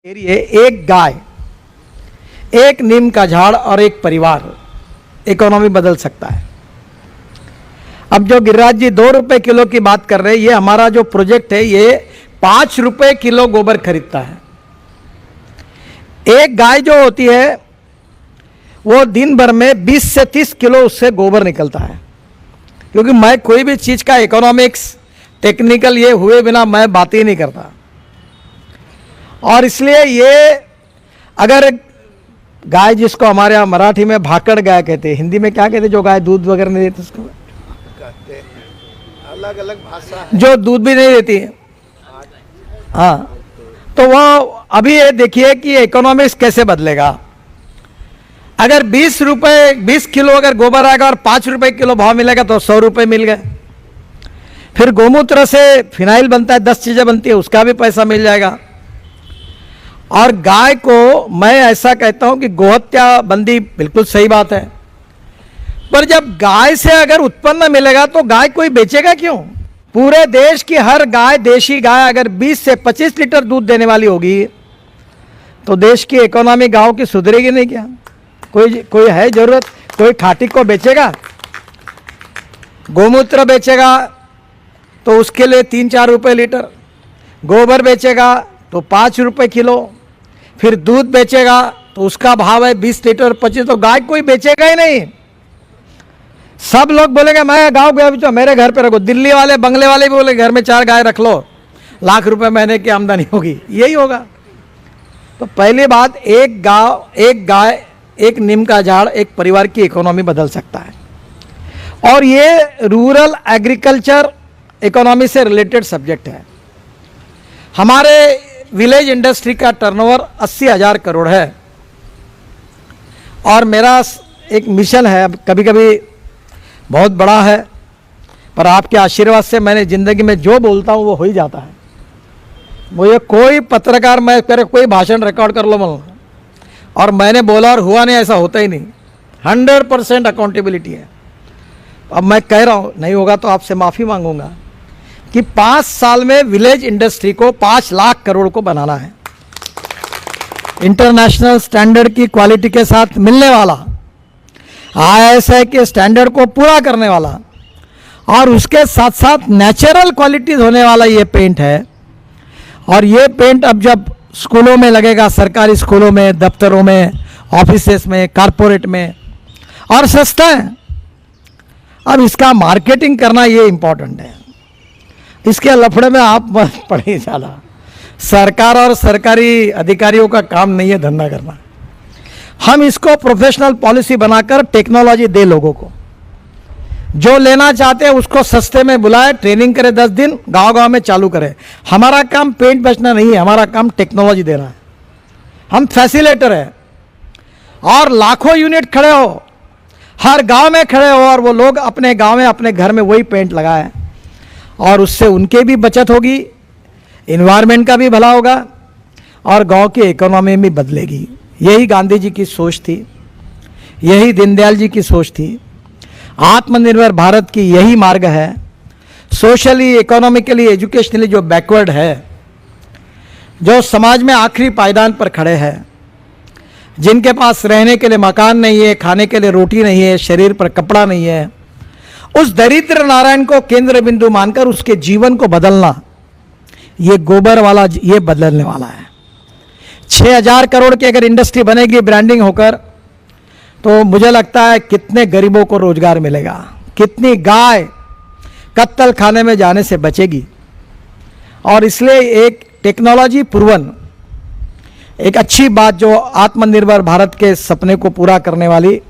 एक गाय, एक नीम का झाड़ और एक परिवार इकोनॉमी बदल सकता है। अब जो गिरिराज जी 2 रुपए किलो की बात कर रहे हैं, ये हमारा जो प्रोजेक्ट है ये 5 रुपए किलो गोबर खरीदता है। एक गाय जो होती है वो दिन भर में 20 से 30 किलो उससे गोबर निकलता है। क्योंकि मैं कोई भी चीज का इकोनॉमिक्स टेक्निकल ये हुए बिना मैं बात ही नहीं करता, और इसलिए ये अगर गाय, जिसको हमारे यहाँ मराठी में भाकड़ गाय कहते हैं, हिंदी में क्या कहते हैं जो गाय दूध वगैरह नहीं देती, उसको कहते हैं, अलग अलग भाषा है। जो दूध भी नहीं देती है, हाँ, तो वो अभी ये देखिए कि इकोनॉमिक्स कैसे बदलेगा। अगर 20 किलो अगर गोबर आएगा और 5 रुपए किलो भाव मिलेगा तो 100 रुपए मिल गए। फिर गोमूत्र से फिनाइल बनता है, 10 चीजें बनती है, उसका भी पैसा मिल जाएगा। और गाय को मैं ऐसा कहता हूं कि गोहत्या बंदी बिल्कुल सही बात है, पर जब गाय से अगर उत्पन्न मिलेगा तो गाय कोई बेचेगा क्यों? पूरे देश की हर गाय, देशी गाय अगर 20 से 25 लीटर दूध देने वाली होगी तो देश की इकोनॉमी गांव की सुधरेगी नहीं क्या? कोई है जरूरत? कोई खाटी को बेचेगा? गोमूत्र बेचेगा तो उसके लिए 3-4 रुपए लीटर, गोबर बेचेगा तो 5 रुपए किलो, फिर दूध बेचेगा तो उसका भाव है 20 लीटर 25, तो गाय कोई बेचेगा ही नहीं। सब लोग बोलेंगे मैं गांव गया तो मेरे घर पे रखो। दिल्ली वाले, बंगले वाले भी बोले घर में 4 गाय रख लो, लाख रुपए महीने की आमदनी होगी, यही होगा। तो पहली बात, एक गाय, एक नीम का झाड़, एक परिवार की इकोनॉमी बदल सकता है। और ये रूरल एग्रीकल्चर इकोनॉमी से रिलेटेड सब्जेक्ट है। हमारे विलेज इंडस्ट्री का टर्नओवर 80,000 करोड़ है, और मेरा एक मिशन है, कभी कभी बहुत बड़ा है, पर आपके आशीर्वाद से मैंने जिंदगी में जो बोलता हूँ वो हो ही जाता है। मुझे कोई पत्रकार, मैं करे कोई भाषण रिकॉर्ड कर लो बोलो और मैंने बोला और हुआ नहीं, ऐसा होता ही नहीं। 100% अकाउंटेबिलिटी है। अब मैं कह रहा हूँ नहीं होगा तो आपसे माफ़ी मांगूंगा कि 5 साल में विलेज इंडस्ट्री को 5 लाख करोड़ को बनाना है, इंटरनेशनल स्टैंडर्ड की क्वालिटी के साथ मिलने वाला, ISI के स्टैंडर्ड को पूरा करने वाला, और उसके साथ साथ नेचुरल क्वालिटीज होने वाला ये पेंट है। और ये पेंट अब जब स्कूलों में लगेगा, सरकारी स्कूलों में, दफ्तरों में, ऑफिसेस में, कारपोरेट में, और सस्ता है। अब इसका मार्केटिंग करना ये इंपॉर्टेंट है। इसके लफड़े में आप मत पड़े ज़्यादा। सरकार और सरकारी अधिकारियों का काम नहीं है धंधा करना। हम इसको प्रोफेशनल पॉलिसी बनाकर टेक्नोलॉजी दे लोगों को, जो लेना चाहते हैं उसको सस्ते में बुलाए, ट्रेनिंग करे, 10 दिन गांव-गांव में चालू करे। हमारा काम पेंट बेचना नहीं है, हमारा काम टेक्नोलॉजी देना है। हम फैसिलेटर है, और लाखों यूनिट खड़े हो, हर गांव में खड़े हो, और वो लोग अपने गांव में, अपने घर में वही पेंट लगाए, और उससे उनके भी बचत होगी, इन्वायरमेंट का भी भला होगा, और गांव की इकोनॉमी भी बदलेगी। यही गांधी जी की सोच थी, यही दीनदयाल जी की सोच थी। आत्मनिर्भर भारत की यही मार्ग है। सोशली, इकोनॉमिकली, एजुकेशनली जो बैकवर्ड है, जो समाज में आखिरी पायदान पर खड़े हैं, जिनके पास रहने के लिए मकान नहीं है, खाने के लिए रोटी नहीं है, शरीर पर कपड़ा नहीं है, उस दरिद्र नारायण को केंद्र बिंदु मानकर उसके जीवन को बदलना, ये गोबर वाला ये बदलने वाला है। 6,000 करोड़ की अगर इंडस्ट्री बनेगी ब्रांडिंग होकर, तो मुझे लगता है कितने गरीबों को रोजगार मिलेगा, कितनी गाय कत्तल खाने में जाने से बचेगी। और इसलिए एक टेक्नोलॉजी पूर्वन, एक अच्छी बात जो आत्मनिर्भर भारत के सपने को पूरा करने वाली